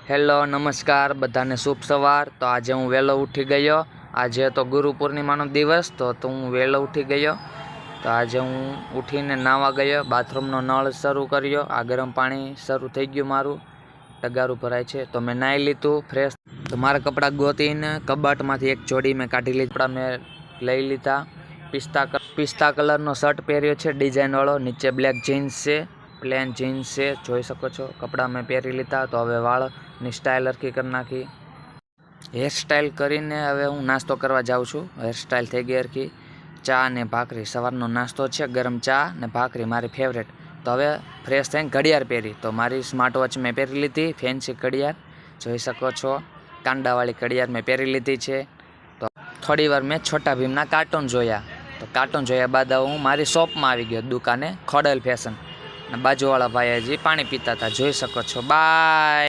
Hello નમસ્કાર બધાને શુભ સવાર। તો આજે હું વહેલો ઉઠી ગયો। આજે તો ગુરુ પૂર્ણિમાનો દિવસ તો હું વહેલો ઉઠી ગયો। તો આજે હું ઉઠીને નાહવા ગયો, બાથરૂમનો નળ શરૂ કર્યો, આ ગરમ પાણી શરૂ થઈ ગયું, મારું ટગારું ભરાય છે તો મેં નાહી લીધું ફ્રેશ। તો મારા કપડાં ગોતીને કબાટમાંથી એક જોડી મેં કાઢી લીધી, કપડાં મેં લઈ લીધા। પિસ્તા કલરનો શર્ટ પહેર્યો છે ડિઝાઇનવાળો, નીચે બ્લેક જીન્સ છે, પ્લેન જીન્સ છે, જોઈ શકો છો। કપડાં મેં પહેરી લીધા। તો હવે વાળની સ્ટાઇલ હરખી કરી નાખી, હેરસ્ટાઇલ કરીને હવે હું નાસ્તો કરવા જાઉં છું। હેરસ્ટાઇલ થઈ ગઈ હરખી। ચા ને ભાખરી, સવારનો નાસ્તો છે, ગરમ ચા ને ભાખરી મારી ફેવરેટ। તો હવે ફ્રેશ થઈને ઘડિયાળ પહેરી, તો મારી સ્માર્ટ વોચ મેં પહેરી લીધી, ફેન્સી ઘડિયાળ જોઈ શકો છો, કાંડાવાળી ઘડિયાળ મેં પહેરી લીધી છે। તો થોડી વાર મેં છોટા ભીમના કાર્ટૂન જોયા। તો કાર્ટૂન જોયા બાદ હું મારી શોપમાં આવી ગયો, દુકાને, ખોડલ ફેશન। બાજુવાળા ભાઈ હજી પાણી પીતા હતા, જોઈ શકો છો। બાય।